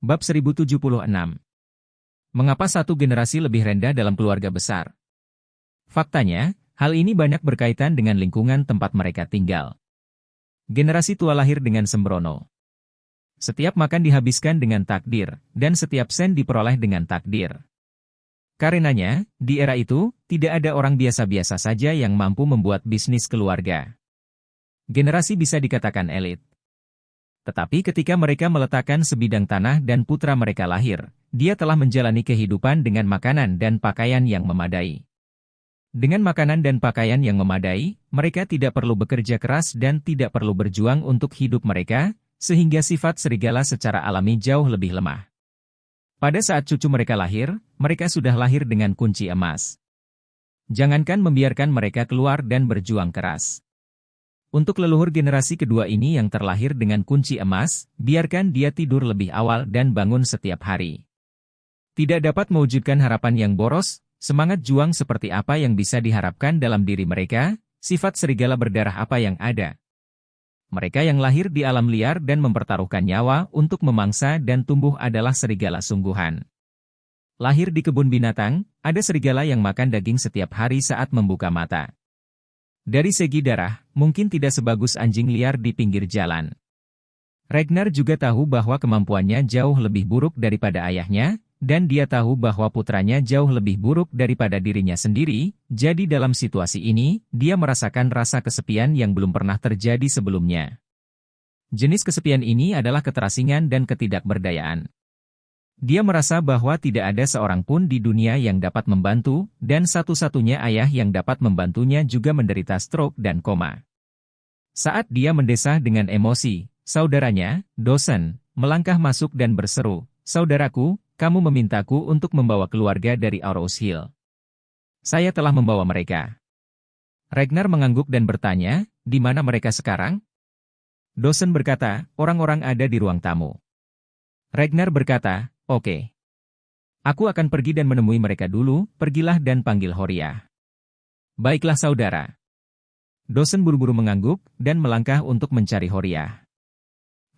Bab 1076. Mengapa satu generasi lebih rendah dalam keluarga besar? Faktanya, hal ini banyak berkaitan dengan lingkungan tempat mereka tinggal. Generasi tua lahir dengan sembrono. Setiap makan dihabiskan dengan takdir, dan setiap sen diperoleh dengan takdir. Karenanya, di era itu, tidak ada orang biasa-biasa saja yang mampu membuat bisnis keluarga. Generasi bisa dikatakan elit. Tetapi ketika mereka meletakkan sebidang tanah dan putra mereka lahir, dia telah menjalani kehidupan dengan makanan dan pakaian yang memadai. Dengan makanan dan pakaian yang memadai, mereka tidak perlu bekerja keras dan tidak perlu berjuang untuk hidup mereka, sehingga sifat serigala secara alami jauh lebih lemah. Pada saat cucu mereka lahir, mereka sudah lahir dengan kunci emas. Jangankan membiarkan mereka keluar dan berjuang keras. Untuk leluhur generasi kedua ini yang terlahir dengan kunci emas, biarkan dia tidur lebih awal dan bangun setiap hari. Tidak dapat mewujudkan harapan yang boros, semangat juang seperti apa yang bisa diharapkan dalam diri mereka, sifat serigala berdarah apa yang ada. Mereka yang lahir di alam liar dan mempertaruhkan nyawa untuk memangsa dan tumbuh adalah serigala sungguhan. Lahir di kebun binatang, ada serigala yang makan daging setiap hari saat membuka mata. Dari segi darah, mungkin tidak sebagus anjing liar di pinggir jalan. Ragnar juga tahu bahwa kemampuannya jauh lebih buruk daripada ayahnya, dan dia tahu bahwa putranya jauh lebih buruk daripada dirinya sendiri, jadi dalam situasi ini, dia merasakan rasa kesepian yang belum pernah terjadi sebelumnya. Jenis kesepian ini adalah keterasingan dan ketidakberdayaan. Dia merasa bahwa tidak ada seorang pun di dunia yang dapat membantu, dan satu-satunya ayah yang dapat membantunya juga menderita stroke dan koma. Saat dia mendesah dengan emosi, saudaranya, Dawson, melangkah masuk dan berseru, "Saudaraku, kamu memintaku untuk membawa keluarga dari Arrows Hill. Saya telah membawa mereka." Ragnar mengangguk dan bertanya, "Di mana mereka sekarang?" Dawson berkata, "Orang-orang ada di ruang tamu." Ragnar berkata, "Oke. Aku akan pergi dan menemui mereka dulu, pergilah dan panggil Horia." "Baiklah saudara." Dawson buru-buru mengangguk, dan melangkah untuk mencari Horia.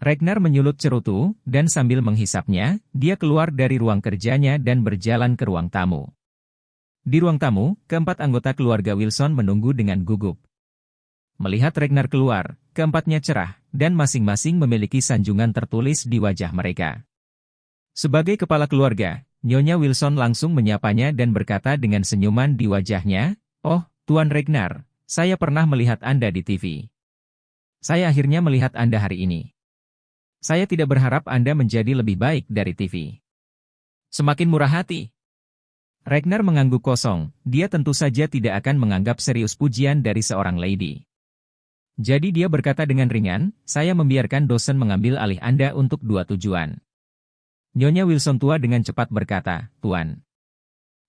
Ragnar menyulut cerutu, dan sambil menghisapnya, dia keluar dari ruang kerjanya dan berjalan ke ruang tamu. Di ruang tamu, keempat anggota keluarga Wilson menunggu dengan gugup. Melihat Ragnar keluar, keempatnya cerah, dan masing-masing memiliki sanjungan tertulis di wajah mereka. Sebagai kepala keluarga, Nyonya Wilson langsung menyapanya dan berkata dengan senyuman di wajahnya, "Oh, Tuan Ragnar, saya pernah melihat Anda di TV. Saya akhirnya melihat Anda hari ini. Saya tidak berharap Anda menjadi lebih baik dari TV." Semakin murah hati. Ragnar mengangguk kosong, dia tentu saja tidak akan menganggap serius pujian dari seorang lady. Jadi dia berkata dengan ringan, "Saya membiarkan Dawson mengambil alih Anda untuk dua tujuan." Nyonya Wilson tua dengan cepat berkata, "Tuan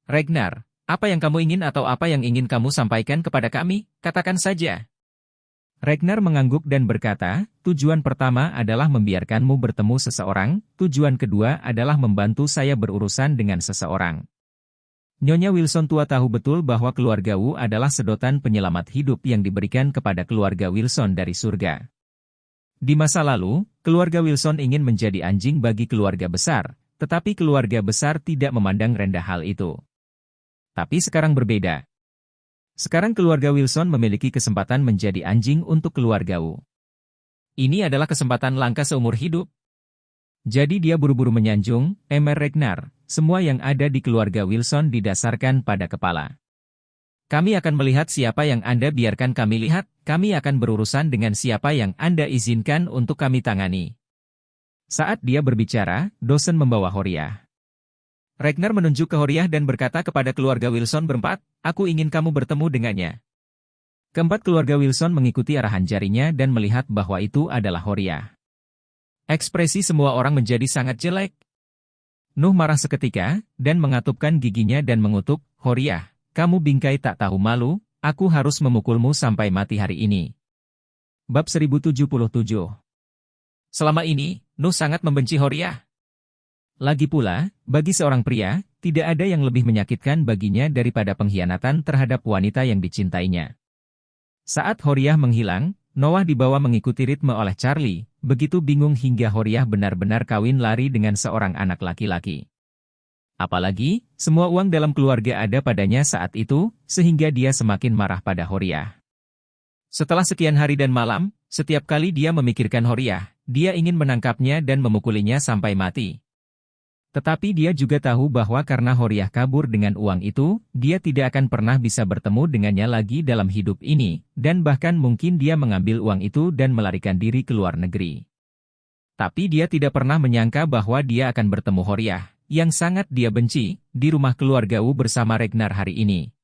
Ragnar, apa yang kamu ingin atau apa yang ingin kamu sampaikan kepada kami, katakan saja." Ragnar mengangguk dan berkata, "Tujuan pertama adalah membiarkanmu bertemu seseorang, tujuan kedua adalah membantu saya berurusan dengan seseorang." Nyonya Wilson tua tahu betul bahwa keluarga Wu adalah sedotan penyelamat hidup yang diberikan kepada keluarga Wilson dari surga. Di masa lalu, keluarga Wilson ingin menjadi anjing bagi keluarga besar, tetapi keluarga besar tidak memandang rendah hal itu. Tapi sekarang berbeda. Sekarang keluarga Wilson memiliki kesempatan menjadi anjing untuk keluarga Wu. Ini adalah kesempatan langka seumur hidup. Jadi dia buru-buru menyanjung, "Emer Ragnar, semua yang ada di keluarga Wilson didasarkan pada kepala. Kami akan melihat siapa yang Anda biarkan kami lihat, kami akan berurusan dengan siapa yang Anda izinkan untuk kami tangani." Saat dia berbicara, Dawson membawa Horia. Ragnar menunjuk ke Horia dan berkata kepada keluarga Wilson berempat, "Aku ingin kamu bertemu dengannya." Keempat keluarga Wilson mengikuti arahan jarinya dan melihat bahwa itu adalah Horia. Ekspresi semua orang menjadi sangat jelek. Nuh marah seketika, dan mengatupkan giginya dan mengutuk, "Horia, kamu bingkai tak tahu malu, aku harus memukulmu sampai mati hari ini." Bab 1077. Selama ini, Nuh sangat membenci Horia. Lagi pula, bagi seorang pria, tidak ada yang lebih menyakitkan baginya daripada pengkhianatan terhadap wanita yang dicintainya. Saat Horia menghilang, Noah dibawa mengikuti ritme oleh Charlie, begitu bingung hingga Horiah benar-benar kawin lari dengan seorang anak laki-laki. Apalagi, semua uang dalam keluarga ada padanya saat itu, sehingga dia semakin marah pada Horiah. Setelah sekian hari dan malam, setiap kali dia memikirkan Horiah, dia ingin menangkapnya dan memukulinya sampai mati. Tetapi dia juga tahu bahwa karena Horiah kabur dengan uang itu, dia tidak akan pernah bisa bertemu dengannya lagi dalam hidup ini, dan bahkan mungkin dia mengambil uang itu dan melarikan diri ke luar negeri. Tapi dia tidak pernah menyangka bahwa dia akan bertemu Horiah, yang sangat dia benci, di rumah keluarga Wu bersama Ragnar hari ini.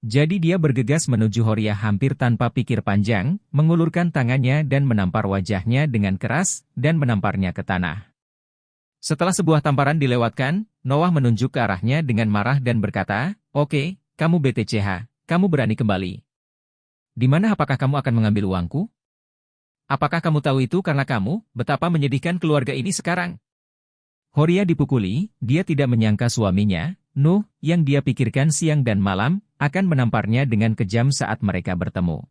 Jadi dia bergegas menuju Horiah hampir tanpa pikir panjang, mengulurkan tangannya dan menampar wajahnya dengan keras, dan menamparnya ke tanah. Setelah sebuah tamparan dilewatkan, Noah menunjuk ke arahnya dengan marah dan berkata, "Oke, kamu BTCH, kamu berani kembali. Di mana apakah kamu akan mengambil uangku? Apakah kamu tahu itu karena kamu, betapa menyedihkan keluarga ini sekarang?" Horiah dipukuli, dia tidak menyangka suaminya, Nuh, yang dia pikirkan siang dan malam, akan menamparnya dengan kejam saat mereka bertemu.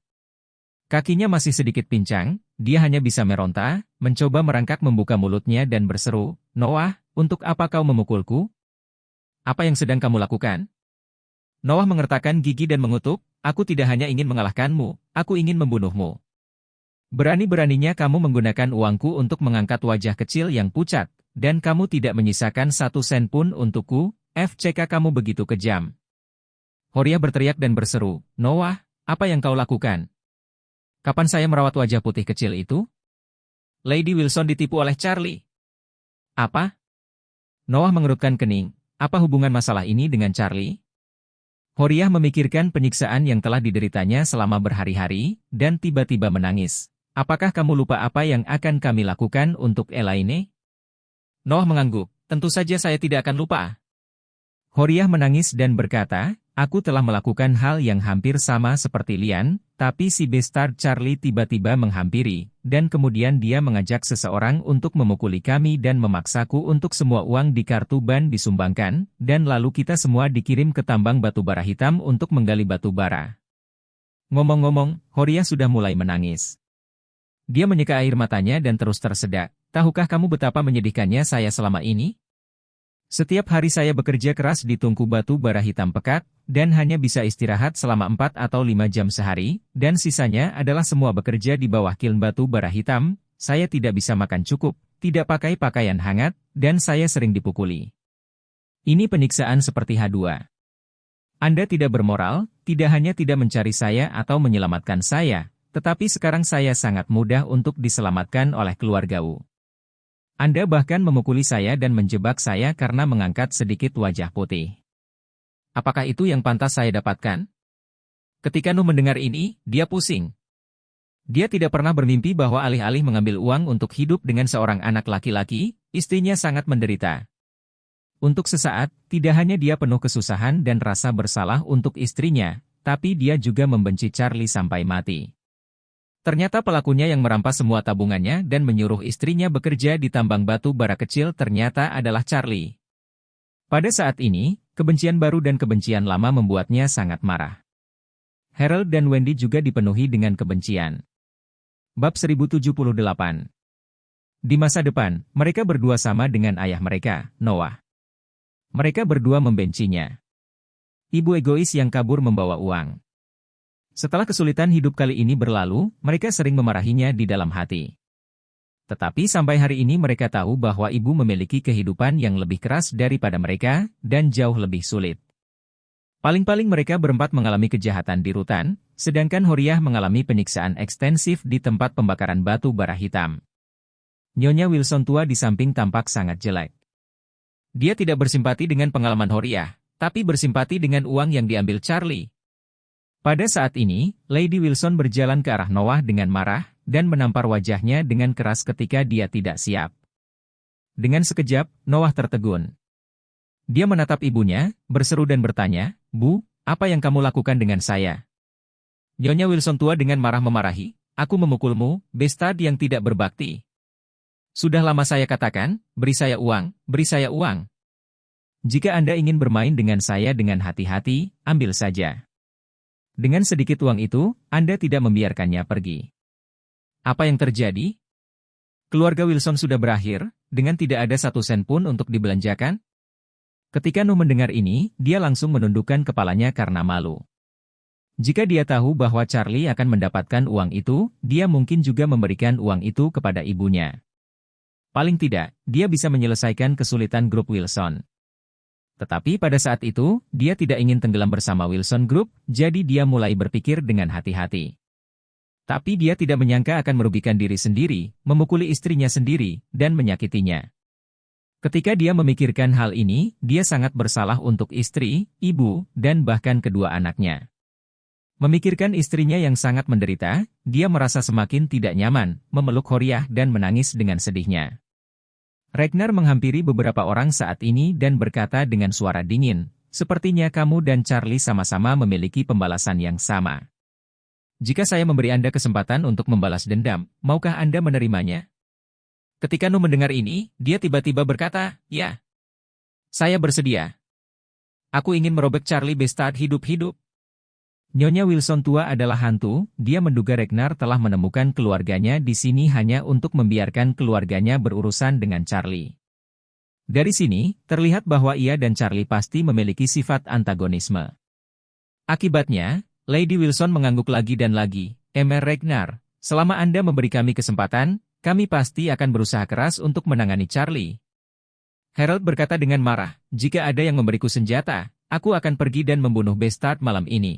Kakinya masih sedikit pincang, dia hanya bisa meronta, mencoba merangkak membuka mulutnya dan berseru, "Noah, untuk apa kau memukulku? Apa yang sedang kamu lakukan?" Noah mengertakkan gigi dan mengutuk, "Aku tidak hanya ingin mengalahkanmu, aku ingin membunuhmu. Berani-beraninya kamu menggunakan uangku untuk mengangkat wajah kecil yang pucat, dan kamu tidak menyisakan 1 sen pun untukku, FCK kamu begitu kejam." Horiah berteriak dan berseru, "Noah, apa yang kau lakukan? Kapan saya merawat wajah putih kecil itu?" Lady Wilson ditipu oleh Charlie. "Apa?" Noah mengerutkan kening. Apa hubungan masalah ini dengan Charlie? Horiah memikirkan penyiksaan yang telah dideritanya selama berhari-hari, dan tiba-tiba menangis. "Apakah kamu lupa apa yang akan kami lakukan untuk Elaine?" Noah mengangguk. "Tentu saja saya tidak akan lupa." Horiah menangis dan berkata, "Aku telah melakukan hal yang hampir sama seperti Lian, tapi si bastard Charlie tiba-tiba menghampiri, dan kemudian dia mengajak seseorang untuk memukuli kami dan memaksaku untuk semua uang di kartu ban disumbangkan, dan lalu kita semua dikirim ke tambang batu bara hitam untuk menggali batu bara." Ngomong-ngomong, Horiah sudah mulai menangis. Dia menyeka air matanya dan terus tersedak. "Tahukah kamu betapa menyedihkannya saya selama ini? Setiap hari saya bekerja keras di tungku batu bara hitam pekat, dan hanya bisa istirahat selama 4 atau 5 jam sehari, dan sisanya adalah semua bekerja di bawah kiln batu bara hitam. Saya tidak bisa makan cukup, tidak pakai pakaian hangat, dan saya sering dipukuli. Ini penyiksaan seperti H2. Anda tidak bermoral, tidak hanya tidak mencari saya atau menyelamatkan saya, tetapi sekarang saya sangat mudah untuk diselamatkan oleh keluarga Wu. Anda bahkan memukuli saya dan menjebak saya karena mengangkat sedikit wajah putih. Apakah itu yang pantas saya dapatkan?" Ketika Nuh mendengar ini, dia pusing. Dia tidak pernah bermimpi bahwa alih-alih mengambil uang untuk hidup dengan seorang anak laki-laki, istrinya sangat menderita. Untuk sesaat, tidak hanya dia penuh kesusahan dan rasa bersalah untuk istrinya, tapi dia juga membenci Charlie sampai mati. Ternyata pelakunya yang merampas semua tabungannya dan menyuruh istrinya bekerja di tambang batu bara kecil ternyata adalah Charlie. Pada saat ini, kebencian baru dan kebencian lama membuatnya sangat marah. Harold dan Wendy juga dipenuhi dengan kebencian. Bab 1078. Di masa depan, mereka berdua sama dengan ayah mereka, Noah. Mereka berdua membencinya. Ibu egois yang kabur membawa uang. Setelah kesulitan hidup kali ini berlalu, mereka sering memarahinya di dalam hati. Tetapi sampai hari ini mereka tahu bahwa ibu memiliki kehidupan yang lebih keras daripada mereka, dan jauh lebih sulit. Paling-paling mereka berempat mengalami kejahatan di rutan, sedangkan Horiah mengalami penyiksaan ekstensif di tempat pembakaran batu bara hitam. Nyonya Wilson tua di samping tampak sangat jelek. Dia tidak bersimpati dengan pengalaman Horiah, tapi bersimpati dengan uang yang diambil Charlie. Pada saat ini, Lady Wilson berjalan ke arah Noah dengan marah, dan menampar wajahnya dengan keras ketika dia tidak siap. Dengan sekejap, Noah tertegun. Dia menatap ibunya, berseru dan bertanya, "Bu, apa yang kamu lakukan dengan saya?" Nyonya Wilson tua dengan marah memarahi, "Aku memukulmu, bastard yang tidak berbakti. Sudah lama saya katakan, beri saya uang, beri saya uang. Jika Anda ingin bermain dengan saya dengan hati-hati, ambil saja. Dengan sedikit uang itu, Anda tidak membiarkannya pergi." Apa yang terjadi? Keluarga Wilson sudah berakhir, dengan tidak ada satu sen pun untuk dibelanjakan? Ketika Nuh mendengar ini, dia langsung menundukkan kepalanya karena malu. Jika dia tahu bahwa Charlie akan mendapatkan uang itu, dia mungkin juga memberikan uang itu kepada ibunya. Paling tidak, dia bisa menyelesaikan kesulitan grup Wilson. Tetapi pada saat itu, dia tidak ingin tenggelam bersama Wilson Group, jadi dia mulai berpikir dengan hati-hati. Tapi dia tidak menyangka akan merugikan diri sendiri, memukuli istrinya sendiri, dan menyakitinya. Ketika dia memikirkan hal ini, dia sangat bersalah untuk istri, ibu, dan bahkan kedua anaknya. Memikirkan istrinya yang sangat menderita, dia merasa semakin tidak nyaman, memeluk Horiah dan menangis dengan sedihnya. Ragnar menghampiri beberapa orang saat ini dan berkata dengan suara dingin, "Sepertinya kamu dan Charlie sama-sama memiliki pembalasan yang sama. Jika saya memberi Anda kesempatan untuk membalas dendam, maukah Anda menerimanya?" Ketika Nuh mendengar ini, dia tiba-tiba berkata, "Ya, saya bersedia. Aku ingin merobek Charlie Bestad hidup-hidup." Nyonya Wilson tua adalah hantu, dia menduga Ragnar telah menemukan keluarganya di sini hanya untuk membiarkan keluarganya berurusan dengan Charlie. Dari sini, terlihat bahwa ia dan Charlie pasti memiliki sifat antagonisme. Akibatnya, Lady Wilson mengangguk lagi dan lagi, "Emer Ragnar, selama Anda memberi kami kesempatan, kami pasti akan berusaha keras untuk menangani Charlie." Harold berkata dengan marah, "Jika ada yang memberiku senjata, aku akan pergi dan membunuh Bestad malam ini."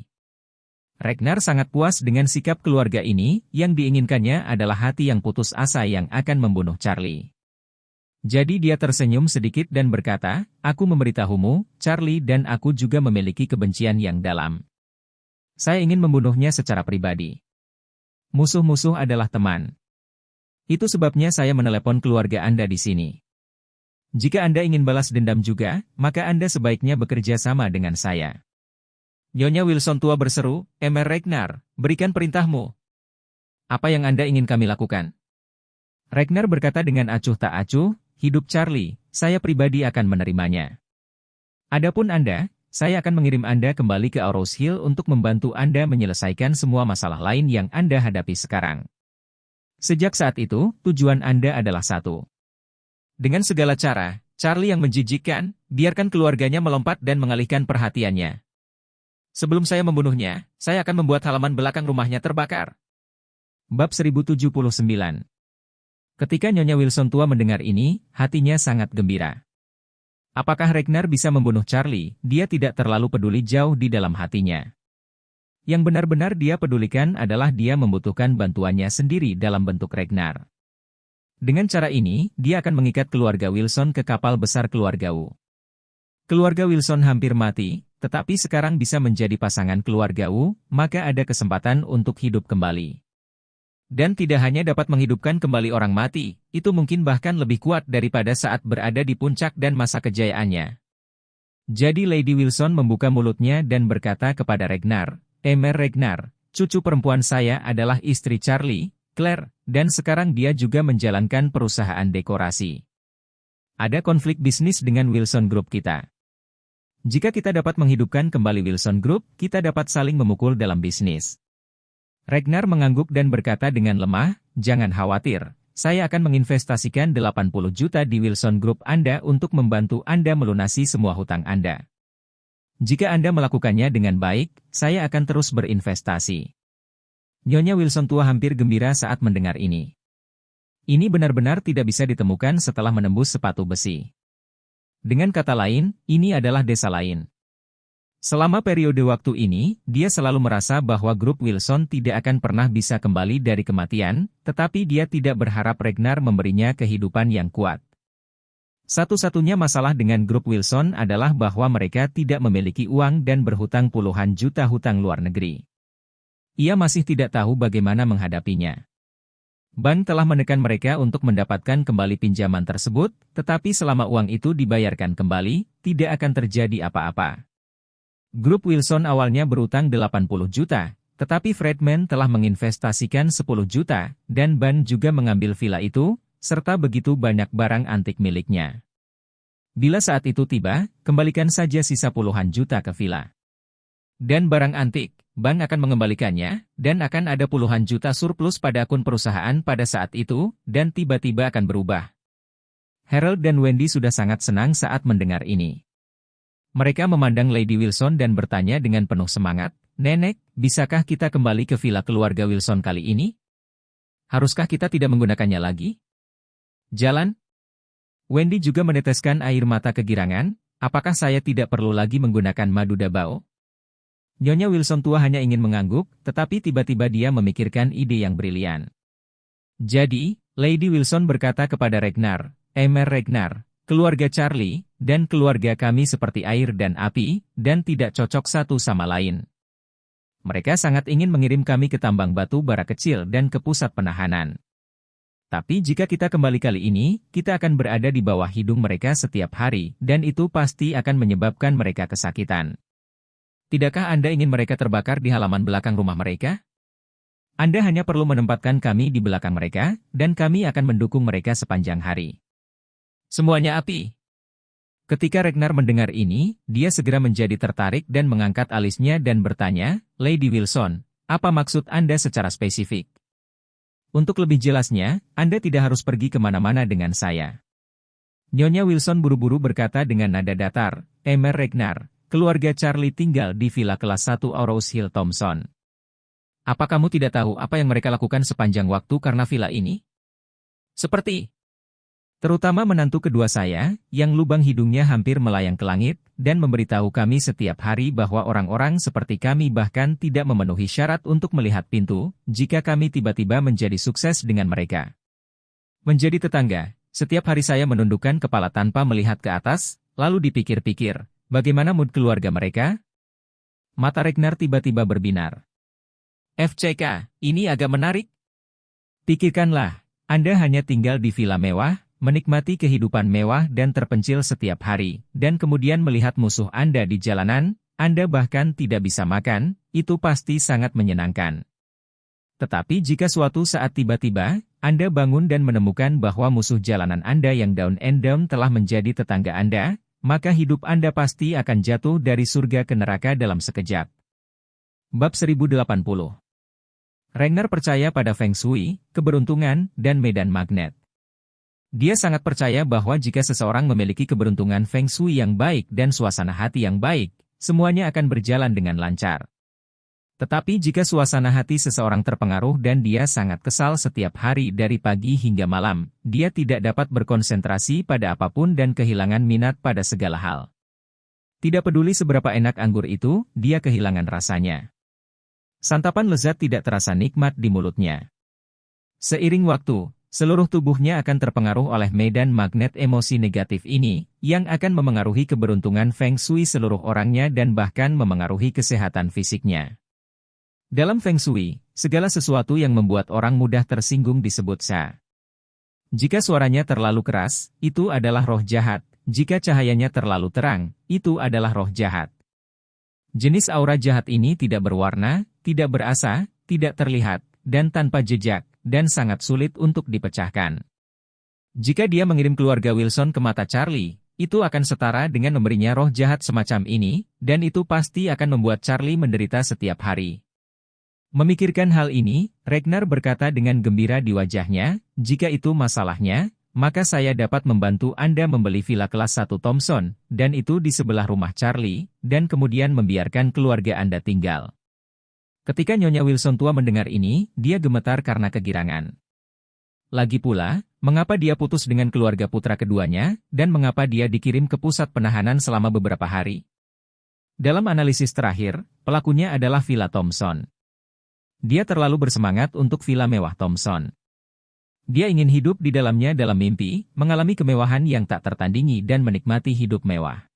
Ragnar sangat puas dengan sikap keluarga ini, yang diinginkannya adalah hati yang putus asa yang akan membunuh Charlie. Jadi dia tersenyum sedikit dan berkata, "Aku memberitahumu, Charlie dan aku juga memiliki kebencian yang dalam. Saya ingin membunuhnya secara pribadi. Musuh-musuh adalah teman. Itu sebabnya saya menelepon keluarga Anda di sini. Jika Anda ingin balas dendam juga, maka Anda sebaiknya bekerja sama dengan saya." Nyonya Wilson tua berseru, "Emer Ragnar, berikan perintahmu. Apa yang Anda ingin kami lakukan?" Ragnar berkata dengan acuh tak acuh, "Hidup Charlie, saya pribadi akan menerimanya. Adapun Anda, saya akan mengirim Anda kembali ke Auros Hill untuk membantu Anda menyelesaikan semua masalah lain yang Anda hadapi sekarang. Sejak saat itu, tujuan Anda adalah satu. Dengan segala cara, Charlie yang menjijikkan, biarkan keluarganya melompat dan mengalihkan perhatiannya. Sebelum saya membunuhnya, saya akan membuat halaman belakang rumahnya terbakar." Bab 1079. Ketika Nyonya Wilson tua mendengar ini, hatinya sangat gembira. Apakah Ragnar bisa membunuh Charlie? Dia tidak terlalu peduli jauh di dalam hatinya. Yang benar-benar dia pedulikan adalah dia membutuhkan bantuannya sendiri dalam bentuk Ragnar. Dengan cara ini, dia akan mengikat keluarga Wilson ke kapal besar keluarga Wu. Keluarga Wilson hampir mati, tetapi sekarang bisa menjadi pasangan keluarga Wu, maka ada kesempatan untuk hidup kembali. Dan tidak hanya dapat menghidupkan kembali orang mati, itu mungkin bahkan lebih kuat daripada saat berada di puncak dan masa kejayaannya. Jadi Lady Wilson membuka mulutnya dan berkata kepada Ragnar, "Emer Ragnar, cucu perempuan saya adalah istri Charlie, Claire, dan sekarang dia juga menjalankan perusahaan dekorasi. Ada konflik bisnis dengan Wilson Group kita. Jika kita dapat menghidupkan kembali Wilson Group, kita dapat saling memukul dalam bisnis." Ragnar mengangguk dan berkata dengan lemah, "Jangan khawatir, saya akan menginvestasikan 80 juta di Wilson Group Anda untuk membantu Anda melunasi semua hutang Anda. Jika Anda melakukannya dengan baik, saya akan terus berinvestasi." Nyonya Wilson tua hampir gembira saat mendengar ini. Ini benar-benar tidak bisa ditemukan setelah menembus sepatu besi. Dengan kata lain, ini adalah desa lain. Selama periode waktu ini, dia selalu merasa bahwa grup Wilson tidak akan pernah bisa kembali dari kematian, tetapi dia tidak berharap Ragnar memberinya kehidupan yang kuat. Satu-satunya masalah dengan grup Wilson adalah bahwa mereka tidak memiliki uang dan berhutang puluhan juta hutang luar negeri. Ia masih tidak tahu bagaimana menghadapinya. Bank telah menekan mereka untuk mendapatkan kembali pinjaman tersebut, tetapi selama uang itu dibayarkan kembali, tidak akan terjadi apa-apa. Grup Wilson awalnya berutang 80 juta, tetapi Friedman telah menginvestasikan 10 juta, dan Ban juga mengambil villa itu, serta begitu banyak barang antik miliknya. Bila saat itu tiba, kembalikan saja sisa puluhan juta ke villa. dan barang antik, bank akan mengembalikannya, dan akan ada puluhan juta surplus pada akun perusahaan pada saat itu, dan tiba-tiba akan berubah. Harold dan Wendy sudah sangat senang saat mendengar ini. Mereka memandang Lady Wilson dan bertanya dengan penuh semangat, "Nenek, bisakah kita kembali ke villa keluarga Wilson kali ini? Haruskah kita tidak menggunakannya lagi? Jalan?" Wendy juga meneteskan air mata kegirangan, "Apakah saya tidak perlu lagi menggunakan madu dabao?" Nyonya Wilson tua hanya ingin mengangguk, tetapi tiba-tiba dia memikirkan ide yang brilian. Jadi, Lady Wilson berkata kepada Ragnar, "Emer Ragnar, keluarga Charlie, dan keluarga kami seperti air dan api, dan tidak cocok satu sama lain. Mereka sangat ingin mengirim kami ke tambang batu bara kecil dan ke pusat penahanan. Tapi jika kita kembali kali ini, kita akan berada di bawah hidung mereka setiap hari, dan itu pasti akan menyebabkan mereka kesakitan. Tidakkah Anda ingin mereka terbakar di halaman belakang rumah mereka? Anda hanya perlu menempatkan kami di belakang mereka, dan kami akan mendukung mereka sepanjang hari." Semuanya api. Ketika Ragnar mendengar ini, dia segera menjadi tertarik dan mengangkat alisnya dan bertanya, "Lady Wilson, apa maksud Anda secara spesifik? Untuk lebih jelasnya, Anda tidak harus pergi kemana-mana dengan saya." Nyonya Wilson buru-buru berkata dengan nada datar, "Emer Ragnar, keluarga Charlie tinggal di villa kelas 1 Rose Hill Thompson. Apa kamu tidak tahu apa yang mereka lakukan sepanjang waktu karena villa ini? Seperti terutama menantu kedua saya, yang lubang hidungnya hampir melayang ke langit, dan memberitahu kami setiap hari bahwa orang-orang seperti kami bahkan tidak memenuhi syarat untuk melihat pintu, jika kami tiba-tiba menjadi sukses dengan mereka. Menjadi tetangga, setiap hari saya menundukkan kepala tanpa melihat ke atas, lalu dipikir-pikir, bagaimana mood keluarga mereka?" Mata Ragnar tiba-tiba berbinar. "FCK, ini agak menarik. Pikirkanlah, Anda hanya tinggal di villa mewah, menikmati kehidupan mewah dan terpencil setiap hari, dan kemudian melihat musuh Anda di jalanan, Anda bahkan tidak bisa makan, itu pasti sangat menyenangkan. Tetapi jika suatu saat tiba-tiba, Anda bangun dan menemukan bahwa musuh jalanan Anda yang down and down telah menjadi tetangga Anda, maka hidup Anda pasti akan jatuh dari surga ke neraka dalam sekejap." Bab 1080. Ragnar percaya pada Feng Shui, keberuntungan, dan medan magnet. Dia sangat percaya bahwa jika seseorang memiliki keberuntungan Feng Shui yang baik dan suasana hati yang baik, semuanya akan berjalan dengan lancar. Tetapi jika suasana hati seseorang terpengaruh dan dia sangat kesal setiap hari dari pagi hingga malam, dia tidak dapat berkonsentrasi pada apapun dan kehilangan minat pada segala hal. Tidak peduli seberapa enak anggur itu, dia kehilangan rasanya. Santapan lezat tidak terasa nikmat di mulutnya. Seiring waktu, seluruh tubuhnya akan terpengaruh oleh medan magnet emosi negatif ini, yang akan memengaruhi keberuntungan Feng Shui seluruh orangnya dan bahkan memengaruhi kesehatan fisiknya. Dalam Feng Shui, segala sesuatu yang membuat orang mudah tersinggung disebut sha. Jika suaranya terlalu keras, itu adalah roh jahat. Jika cahayanya terlalu terang, itu adalah roh jahat. Jenis aura jahat ini tidak berwarna, tidak berasa, tidak terlihat, dan tanpa jejak, dan sangat sulit untuk dipecahkan. Jika dia mengirim keluarga Wilson ke mata Charlie, itu akan setara dengan memberinya roh jahat semacam ini, dan itu pasti akan membuat Charlie menderita setiap hari. Memikirkan hal ini, Ragnar berkata dengan gembira di wajahnya, "Jika itu masalahnya, maka saya dapat membantu Anda membeli villa kelas 1 Thompson, dan itu di sebelah rumah Charlie, dan kemudian membiarkan keluarga Anda tinggal." Ketika Nyonya Wilson tua mendengar ini, dia gemetar karena kegirangan. Lagi pula, mengapa dia putus dengan keluarga putra keduanya, dan mengapa dia dikirim ke pusat penahanan selama beberapa hari? Dalam analisis terakhir, pelakunya adalah villa Thompson. Dia terlalu bersemangat untuk villa mewah Thompson. Dia ingin hidup di dalamnya dalam mimpi, mengalami kemewahan yang tak tertandingi dan menikmati hidup mewah.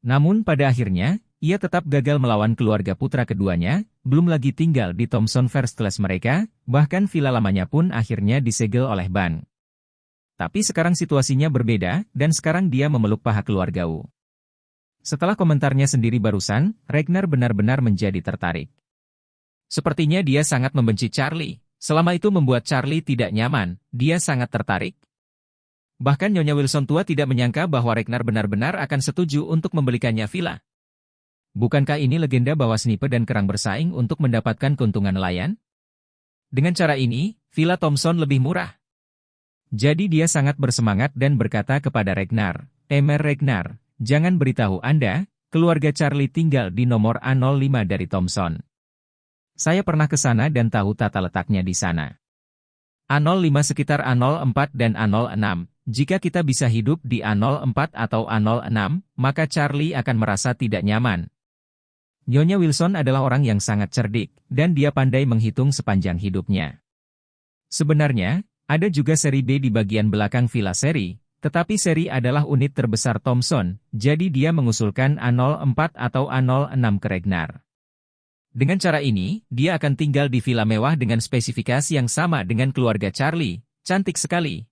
Namun pada akhirnya, ia tetap gagal melawan keluarga putra keduanya, belum lagi tinggal di Thompson First Class mereka, bahkan villa lamanya pun akhirnya disegel oleh bank. Tapi sekarang situasinya berbeda, dan sekarang dia memeluk paha keluarga Wu. Setelah komentarnya sendiri barusan, Ragnar benar-benar menjadi tertarik. Sepertinya dia sangat membenci Charlie. Selama itu membuat Charlie tidak nyaman, dia sangat tertarik. Bahkan Nyonya Wilson tua tidak menyangka bahwa Ragnar benar-benar akan setuju untuk membelikannya villa. Bukankah ini legenda bahwa Snipe dan kerang bersaing untuk mendapatkan keuntungan nelayan? Dengan cara ini, Villa Thompson lebih murah. Jadi dia sangat bersemangat dan berkata kepada Ragnar, "Emer Ragnar, jangan beritahu Anda, keluarga Charlie tinggal di nomor A05 dari Thompson. Saya pernah ke sana dan tahu tata letaknya di sana. A05 sekitar A04 dan A06. Jika kita bisa hidup di A04 atau A06, maka Charlie akan merasa tidak nyaman." Nyonya Wilson adalah orang yang sangat cerdik, dan dia pandai menghitung sepanjang hidupnya. Sebenarnya, ada juga seri B di bagian belakang Villa Seri, tetapi seri adalah unit terbesar Thompson, jadi dia mengusulkan A04 atau A06 ke Ragnar. Dengan cara ini, dia akan tinggal di villa mewah dengan spesifikasi yang sama dengan keluarga Charlie. Cantik sekali.